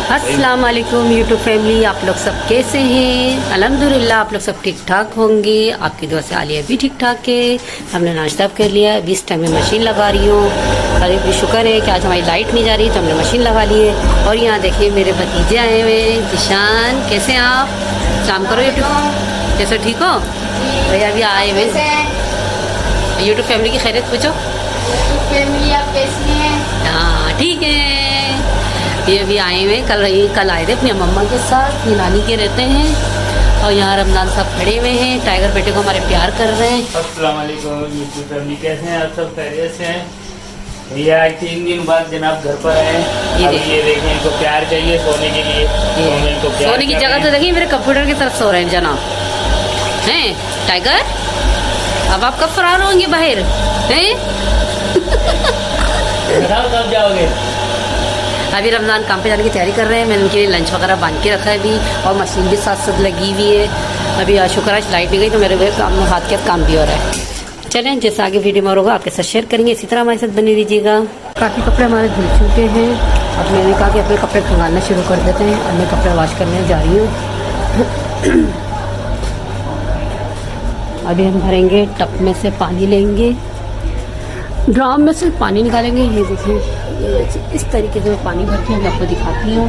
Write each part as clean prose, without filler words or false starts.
अस्सलाम वालेकुम YouTube family, आप लोग सब कैसे हैं? अल्हम्दुलिल्लाह आप लोग सब ठीक ठाक होंगे। आपकी दुआ से आलिया भी ठीक ठाक है। हमने नाश्ता कर लिया। अभी इस टाइम में मशीन लगा रही हूँ। अरे भी शुक्र है कि आज हमारी लाइट नहीं जा रही तो हमने मशीन लगा ली है। और यहाँ देखिए मेरे भतीजे आए हुए हैं। जिशान, कैसे हैं आप? शाम करो यूट्यूब, कैसे ठीक हो भैया? अभी आए हुए यूट्यूब फैमिली की खैरियत पूछो। फैमिली आप कैसी हैं? हाँ ठीक है। ये अभी आए हुए, कल आए थे अपनी मम्मा के साथ। ये नानी के रहते हैं। और यहाँ रमजान साहब खड़े हुए हैं। टाइगर बेटे को हमारे प्यार कर रहे हैं। अस्सलाम वालेकुम यूट्यूब फैमिली, कैसे हैं आप? सब खैरियत से हैं? भैया आज 3 दिन बाद जनाब घर पर आए। ये देखें, इनको प्यार चाहिए सोने के लिए। सोने की जगह तो देखिए मेरे कंप्यूटर की तरफ सो रहे हैं जनाब। हैं टाइगर, अब आप कब फरार होंगे बाहर हैं? कब जाओगे? अभी रमज़ान काम पे जाने की तैयारी कर रहे हैं। मैंने उनके लिए लंच वगैरह बांध के रखा है अभी। और मशीन भी साथ साथ लगी हुई है। अभी शुक्र आज लाइट नहीं गई तो मेरे काम हाथ के काम भी हो रहा है। चलें, जैसे आगे वीडियो में होगा आपके साथ शेयर करेंगे। इसी तरह हमारे साथ बने रहिएगा। काफ़ी कपड़े हमारे धुल चुके हैं। अब मैंने कहा कि अपने कपड़े खंगालना शुरू कर देते हैं। अब मैं कपड़े वॉश करने जा रही हूँ। अभी हम भरेंगे, टब में से पानी लेंगे, ड्राम में से पानी निकालेंगे। ये देखिए, ये इस तरीके से मैं पानी भरती हूँ, मैं आपको दिखाती हूँ।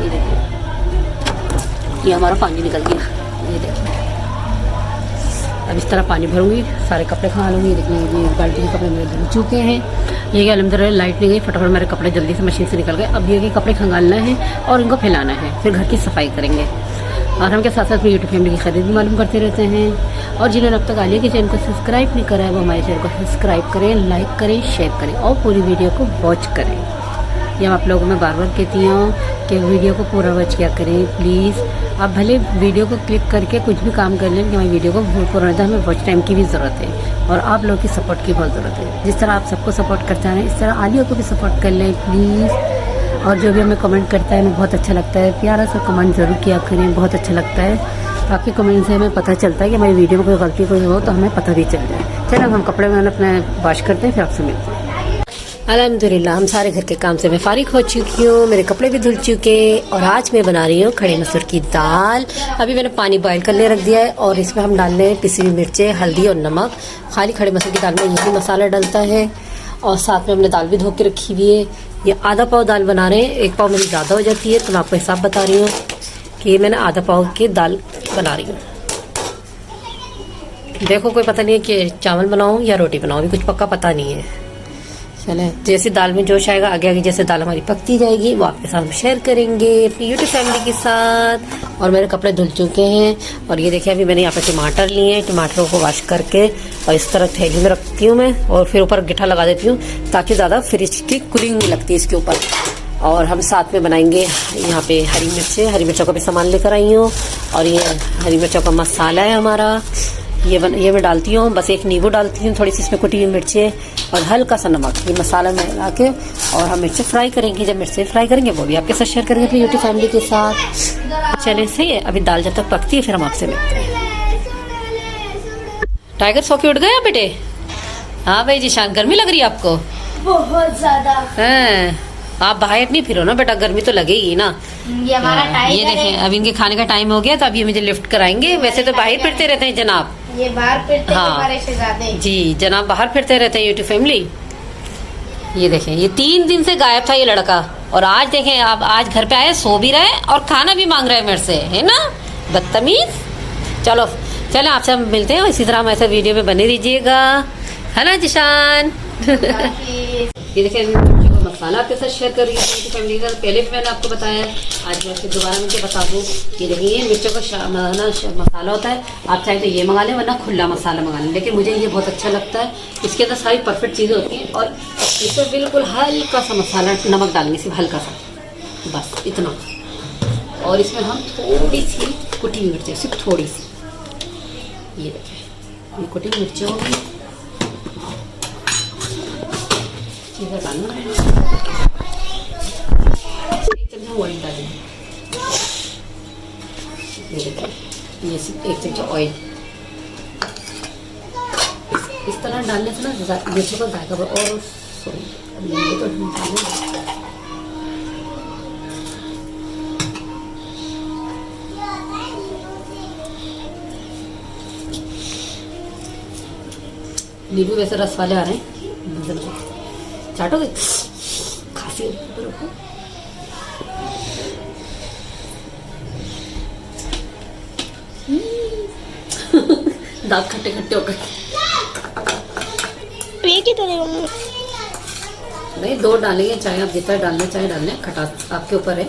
ये देखिए, ये हमारा पानी निकल गया। ये देखिए, अब इस तरह पानी भरूंगी, सारे कपड़े खा लूँगी। देखिए ये बाल्टी के कपड़े मेरे धुल चुके हैं। ये कि अल्हम्दुलिल्लाह लाइट नहीं गई, फटाफट मेरे कपड़े जल्दी से मशीन से निकल गए। अब ये कि कपड़े खंगालना है और इनको फैलाना है, फिर घर की सफाई करेंगे। और हम के साथ साथ में यूट्यूब फैमिली की खरीद भी मालूम करते रहते हैं। और जिन्होंने अब तक आलिया के चैनल को सब्सक्राइब नहीं करा है वो हमारे चैनल को सब्सक्राइब करें, लाइक करें, शेयर करें और पूरी वीडियो को वॉच करें। ये हम आप लोगों में बार बार कहती हूँ कि वीडियो को पूरा वॉच किया करें प्लीज़। आप भले वीडियो को क्लिक करके कुछ भी काम कर लें कि हमारी वीडियो को पूरा नहीं, हमें वॉच टाइम की भी ज़रूरत है और आप लोगों की सपोर्ट की बहुत ज़रूरत है। जिस तरह आप सबको सपोर्ट करते हैं इस तरह आलिया को भी सपोर्ट कर लें प्लीज़। और जो भी हमें कमेंट करता है हमें बहुत अच्छा लगता है। प्यारा सा कमेंट ज़रूर किया करें, बहुत अच्छा लगता है। आपके कमेंट से हमें पता चलता है कि हमारी वीडियो में कोई गलती कोई हो तो हमें पता भी चल जाए। चलो हम कपड़े में अपने वॉश करते हैं, फिर आपसे मिलते हैं। अल्हम्दुलिल्लाह हम सारे घर के काम से मैं फारिग हो चुकी हूँ। मेरे कपड़े भी धुल चुके और आज मैं बना रही हूँ खड़े मसूर की दाल। अभी मैंने पानी बॉयल करने रख दिया है और इसमें हम डाल रहे हैं पिसी हुई मिर्चें, हल्दी और नमक। खाली खड़े मसूर की दाल में यही मसाला डलता है। और साथ में हमने दाल भी धो के रखी हुई है। ये आधा पाव दाल बना रहे हैं, 1 पाव मेरी ज़्यादा हो जाती है तो मैं आपको हिसाब बता रही हूँ कि ये मैंने आधा पाव की दाल बना रही हूँ। देखो कोई पता नहीं है कि चावल बनाऊँ या रोटी बनाऊँ, अभी कुछ पक्का पता नहीं है। चले, जैसे दाल में जोश आएगा आगे आगे जैसे दाल हमारी पकती जाएगी वो आपके साथ शेयर करेंगे अपनी यूट्यूब फैमिली के साथ। और मेरे कपड़े धुल चुके हैं। और ये देखिए अभी मैंने यहाँ पे टमाटर लिए हैं। टमाटरों को वॉश करके और इस तरह थैली में रखती हूँ मैं और फिर ऊपर गिट्ठा लगा देती हूँ ताकि ज़्यादा फ्रिज की कूलिंग नहीं लगती इसके ऊपर। और हम साथ में बनाएंगे यहाँ पे हरी मिर्चों का भी सामान लेकर आई हूँ। और ये हरी मिर्चों का मसाला है हमारा, ये मैं डालती हूँ। बस 1 नींबू डालती हूँ, थोड़ी सी इसमें कुटी हुई मिर्चें और हल्का सा नमक। ये मसाला मिला के और हम मिर्चें फ्राई करेंगे। जब मिर्चें फ्राई करेंगे वो भी आपके साथ शेयर करेंगे अपनी यूट्यूब फैमिली के साथ। चले सही है, अभी दाल जब तक पकती है फिर हम आपसे मिलते हैं। टाइगर सो के उठ गया बेटे? हाँ भाई जी, शाम गर्मी लग रही है आपको? बहुत ज्यादा। आप बाहर नहीं फिरो ना बेटा, गर्मी तो लगेगी ना। ये हमारा टाइगर ये देखें अभी इनके खाने का टाइम हो गया तो अभी मुझे लिफ्ट कराएंगे। वैसे तो बाहर फिरते रहते हैं जनाब। ये बाहर फिरते हैं हाँ। हमारे शहजादे जी जनाब बाहर फिरते रहते हैं यूट्यूब फैमिली। ये देखें, ये 3 दिन से गायब था ये लड़का और आज देखें आप आज घर पे आए, सो भी रहे और खाना भी मांग रहे हैं मेरे से, है ना बदतमीज। चलो चलें आपसे हम मिलते हैं। इसी तरह हम ऐसे वीडियो में बने रहिएगा, है ना जिशान? ये देखिए मसाला आपके साथ शेयर कर रही हूँ फैमिली का। पहले भी मैंने आपको बताया, आज मैं फिर दोबारा मुझे बता दूँ। ये देखिए मिर्चों का मसाला होता है। आप चाहे तो ये मंगा लें वरना खुला मसाला मंगा लें, लेकिन मुझे ये बहुत अच्छा लगता है। इसके अंदर सारी परफेक्ट चीज़ें होती हैं और इसमें बिल्कुल हल्का सा मसाला नमक डालेंगे, सिर्फ हल्का सा, बस इतना। और इसमें हम थोड़ी सी कुटी हुई मिर्चें, सिर्फ थोड़ी सी। ये देखिए ये कुटी मिर्चें होगी, चीज़ें डालना है। 1 चम्मच ऑयल डालेंगे। ये 1 चम्मच ऑयल इस तरह डालने से ना मिर्चों का जायका और नींबू वैसे रस वाले आ रहे हैं। चाटोगे? खांसी हो रही है ऊपर। दांत खट्टे खट्टे हो गए। ये की तरह नहीं, 2 डालेंगे, चाहे आप जितना डालना चाहे डालना, खटास आपके ऊपर है।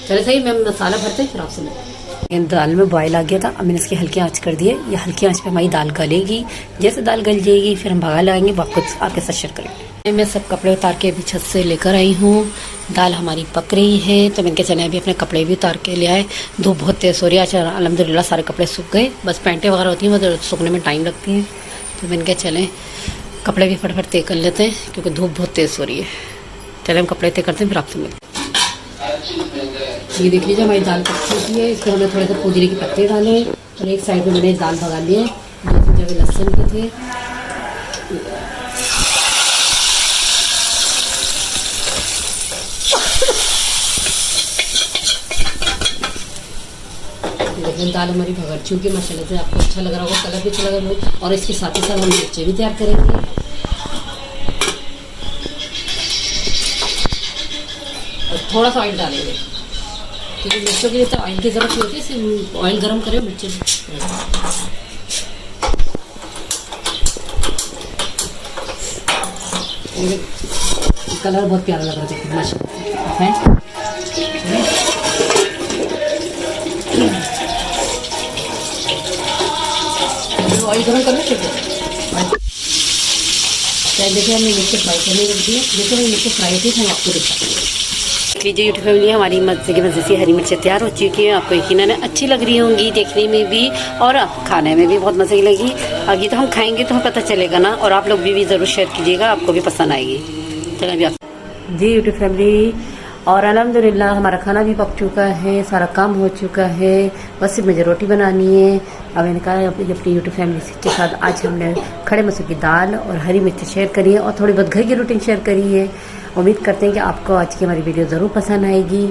चले सही, मैं मसाला भरते हैं फिर आपसे मिलते हैं। दाल में बॉयल आ गया था, अब मैंने इसकी हल्की आंच कर दी है। ये हल्की आंच पे हमारी दाल गलेगी। जैसे दाल गल जाएगी फिर हम भगा लगाएंगे, वापस आपके साथ शेयर करेंगे। मैं सब कपड़े उतार के अभी छत से लेकर आई हूँ। दाल हमारी पक रही है तो मैंने कहा चले अभी अपने कपड़े भी उतार के ले आए। धूप बहुत तेज हो रही है। अच्छा अल्हम्दुलिल्लाह सारे कपड़े सूख गए, बस पैंटें वगैरह होती हैं वो सूखने में टाइम लगती है। तो मैंने कहा चलें कपड़े भी फटाफट तय कर लेते हैं क्योंकि धूप बहुत तेज़ हो रही है। चले हम कपड़े तय करते हैं फिर आपसे मिलते हैं। ये देख लीजिए हमारी दाल पक चुकी है। इसमें हमने थोड़े से पुदीने के पत्ते डाले और एक साइड में मैंने दाल भगा लिए, 2 जगह लहसुन के थे। लेकिन दाल हमारी भगड़ चुकी है माशाल्लाह से। आपको अच्छा लग रहा होगा, कलर भी अच्छा लग रहा होगा। और इसके साथ ही साथ हम मिर्चें भी तैयार करेंगे। और थोड़ा सा ऑयल डालेंगे क्योंकि मिर्चों के लिए तो ऑयल की ज़रूरत नहीं होती। सिर्फ ऑयल गर्म करें, मिर्चें कलर बहुत प्यारा लग रहा है माशाल्लाह है। ऑयल गर्म करना चाहिए। देखिए हमने मिर्ची फ्राई करने रख दी है। जैसे मैं मिर्ची फ्राई होती है हम आपको दिखाते हैं। लीजिए यूट्यूब फैमिली, हमारी मज़े से हरी मिर्चें तैयार हो चुकी हैं। आपको यकीनन अच्छी लग रही होंगी देखने में भी और खाने में भी बहुत मज़े की लगी। आगे तो हम खाएंगे तो हमें पता चलेगा ना। और आप लोग भी ज़रूर शेयर कीजिएगा, आपको भी पसंद आएगी। चलो अभी आप जी यूट्यूब फैमिली, और अल्हम्दुलिल्लाह हमारा खाना भी पक चुका है, सारा काम हो चुका है। बस सिर्फ मुझे रोटी बनानी है। अब मैंने कहा अपनी यूट्यूब फैमिली के साथ आज हमने खड़े मसूर की दाल और हरी मिर्ची शेयर करी है और थोड़ी बहुत घर की रूटीन शेयर करी है। उम्मीद करते हैं कि आपको आज की हमारी वीडियो ज़रूर पसंद आएगी।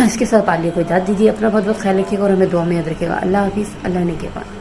इसके साथ पालिए को इजाज़त दीजिए। अपना बहुत बहुत ख्याल रखिएगा और हमें दुआ में याद रखिएगा। अल्लाह हाफिज़। अल्लाह ने के बाद।